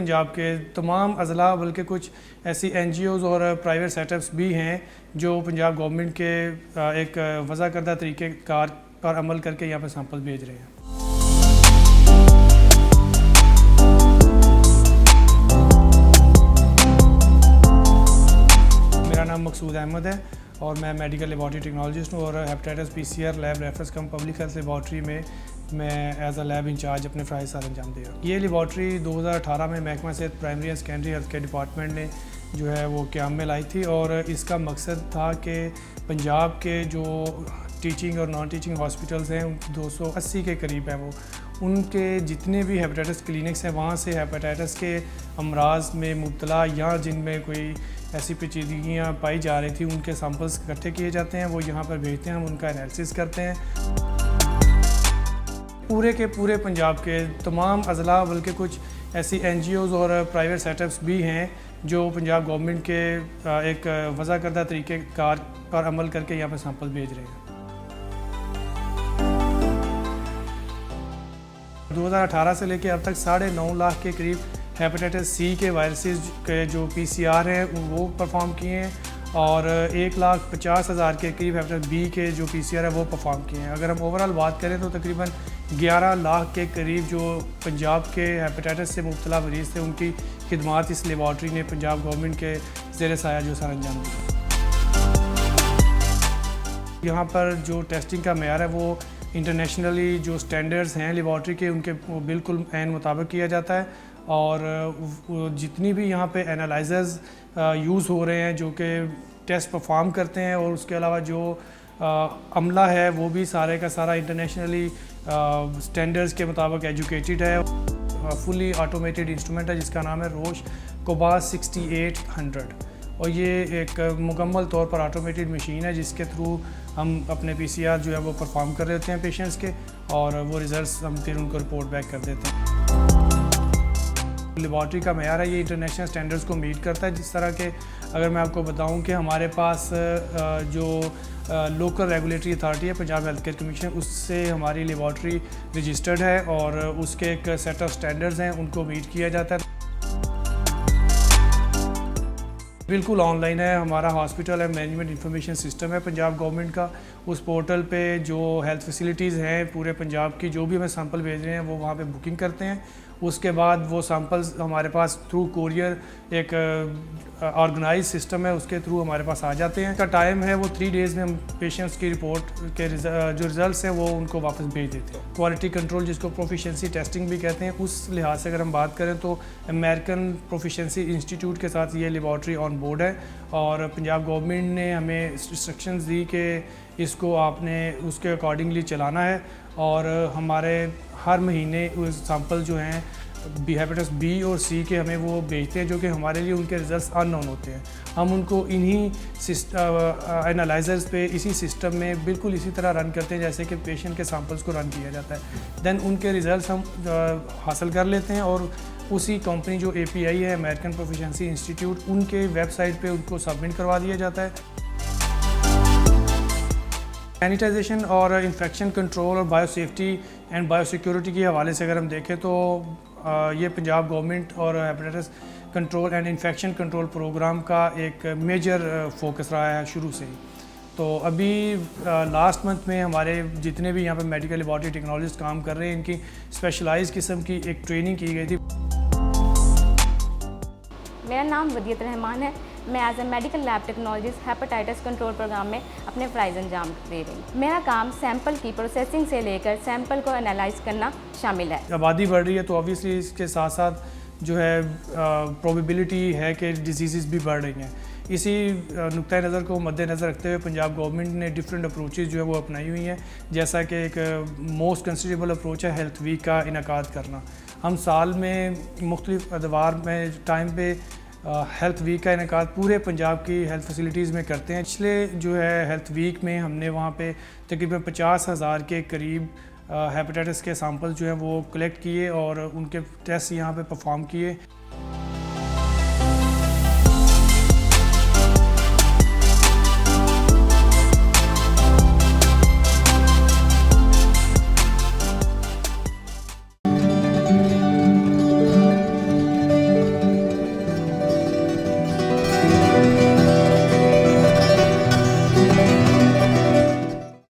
पंजाब के तमाम अज़ला बल्कि कुछ ऐसी NGOs और प्राइवेट सेटअप्स भी हैं जो पंजाब गवर्नमेंट के एक वज़ा करदा तरीक़ेकार पर अमल करके यहाँ पर सैंपल भेज रहे हैं। मेरा नाम मकसूद अहमद है और मैं मेडिकल लेबॉरेटरी टेक्नोलॉजिस्ट हूँ और हेपेटाइटिस PCR लैब रेफरेंस कम पब्लिक हेल्थ लेबॉरेटरी में मैं एज अ लैब इंचार्ज अपने फ़राइज़ साथ अंजाम दे रहा हूँ। ये लेबॉरेटरी 2018 में महकमा सेहत primary and secondary health care department ने जो है वो क़याम में लाई थी और इसका मकसद था कि पंजाब के जो टीचिंग और नॉन टीचिंग हॉस्पिटल्स हैं 280 के करीब हैं वो उनके जितने भी हेपेटाइटिस क्लिनिक्स हैं वहाँ से हेपेटाइटिस के अमराज में मुब्तला या जिनमें कोई ऐसी पेचीदगियाँ पाई जा रही थी उनके सैंपल्स इकट्ठे किए जाते हैं, वो यहाँ पर भेजते हैं, हम उनका एनालिसिस करते हैं। पूरे के पूरे पंजाब के तमाम अज़ला बल्कि कुछ ऐसी NGOs और प्राइवेट सेटअप्स भी हैं जो पंजाब गवर्नमेंट के एक वज़ा करदा तरीक़ेकार पर अमल करके यहाँ पर सैंपल भेज रहे हैं। 2018 से लेकर अब तक 9.5 लाख के करीब हेपेटाइटिस C के वायरसेस के जो PCR हैं वो परफॉर्म किए हैं और 1,50,000 के करीब हेपेटाइटिस B के जो PCR है वो परफॉर्म किए हैं। अगर हम ओवरऑल बात करें तो तकरीबन 11 लाख के करीब जो पंजाब के हेपेटाइटिस से मुब्तला मरीज़ थे उनकी खिदमात इस लेबॉरेटरी ने पंजाब गवर्नमेंट के ज़ेर साया जो सर अंजाम दिया। यहाँ पर जो टेस्टिंग का मेयार है वो इंटरनेशनली जो स्टैंडर्ड्स हैं लेबॉरेटरी के उनके वो बिल्कुल ऐन मुताबिक किया जाता है और जितनी भी यहाँ पे एनालाइजर्स यूज़ हो रहे हैं जो कि टेस्ट परफॉर्म करते हैं और उसके अलावा जो अमला है वो भी सारे का सारा इंटरनेशनली स्टैंडर्ड्स के मुताबिक एजुकेटेड है। फुली ऑटोमेटेड इंस्ट्रूमेंट है जिसका नाम है रोश कोबास 6800 और ये एक मुकम्मल तौर पर ऑटोमेटेड मशीन है जिसके थ्रू हम अपने PCR जो है वो परफॉर्म कर रहे होते हैं पेशेंट्स के और वो रिज़ल्ट्स हम फिर उनको रिपोर्ट बैक कर देते हैं। लेबॉरेटरी का मेयार है ये इंटरनेशनल स्टैंडर्ड्स को मीट करता है। जिस तरह के अगर मैं आपको बताऊं कि हमारे पास जो लोकल रेगुलेटरी अथॉरिटी है पंजाब हेल्थ केयर कमीशन उससे हमारी लेबॉरेटरी रजिस्टर्ड है और उसके एक सेट ऑफ स्टैंडर्ड्स हैं उनको मीट किया जाता है। बिल्कुल ऑनलाइन है, हमारा हॉस्पिटल है मैनेजमेंट इंफॉर्मेशन सिस्टम है पंजाब गवर्नमेंट का। उस पोर्टल पे जो हेल्थ फैसिलिटीज़ हैं पूरे पंजाब की जो भी हमें सैंपल भेज रहे हैं वो वहाँ पे बुकिंग करते हैं। उसके बाद वो सैंपल्स हमारे पास थ्रू कोरियर एक ऑर्गेनाइज सिस्टम है उसके थ्रू हमारे पास आ जाते हैं। इसका टाइम है वो 3 डेज़ में हम पेशेंट्स की रिपोर्ट के जो रिज़ल्ट्स हैं वो उनको वापस भेज देते हैं। क्वालिटी कंट्रोल जिसको प्रोफिशिएंसी टेस्टिंग भी कहते हैं उस लिहाज से अगर हम बात करें तो अमेरिकन प्रोफिशिएंसी इंस्टीट्यूट के साथ ये लेबॉरेटरी ऑन बोर्ड है और पंजाब गवर्नमेंट ने हमें इंस्ट्रक्शंस दी कि इसको आपने उसके अकॉर्डिंगली चलाना है और हमारे हर महीने उस सैंपल जो हैं हेपेटाइटिस B और C के हमें वो भेजते हैं जो कि हमारे लिए उनके रिजल्ट्स अननोन होते हैं। हम उनको इन्हीं एनालाइजर्स पे इसी सिस्टम में बिल्कुल इसी तरह रन करते हैं जैसे कि पेशेंट के सैंपल्स को रन किया जाता है। देन उनके रिजल्ट्स हम हासिल कर लेते हैं और उसी कंपनी जो API है अमेरिकन प्रोफिशिएंसी इंस्टीट्यूट उनके वेबसाइट पे उनको सबमिट करवा दिया जाता है। सैनिटाइजेशन और इन्फेक्शन कंट्रोल और बायोसेफ्टी एंड बायोसिक्योरिटी के हवाले से अगर हम देखें तो ये पंजाब गवर्नमेंट और hepatitis control and infection control program का एक मेजर फोकस रहा है शुरू से ही। तो अभी लास्ट मंथ में हमारे जितने भी यहाँ पे मेडिकल लेबॉरेटरी टेक्नोलॉजिस्ट काम कर रहे हैं इनकी स्पेशलाइज्ड किस्म की एक ट्रेनिंग की गई थी। मेरा नाम वदियत रहमान है। मैं as a medical lab technologist hepatitis control program में अपने फ़राइज़ अंजाम दे रही हूँ। मेरा काम सैंपल की प्रोसेसिंग से लेकर सैंपल को एनालाइज करना शामिल है। आबादी बढ़ रही है तो ऑब्वियसली इसके साथ साथ जो है प्रोबेबिलिटी है कि डिजीज़ भी बढ़ रही हैं। इसी नुक्ता नज़र को मद्देनज़र रखते हुए पंजाब गवर्नमेंट ने डिफरेंट अप्रोचेज़ जो है वो अपनाई हुई हैं जैसा कि एक मोस्ट कंसिडरेबल अप्रोच है हेल्थ वीक का इनकाद करना। हम साल में मुख्तलिफ अदवार में टाइम पे हेल्थ वीक का इनकाद पूरे पंजाब की हेल्थ फैसिलिटीज़ में करते हैं। पिछले जो है हेल्थ वीक में हमने वहाँ पे तकरीबन 50,000 के करीब हेपेटाइटिस के सैंपल जो हैं वो कलेक्ट किए और उनके टेस्ट यहाँ पे परफॉर्म किए।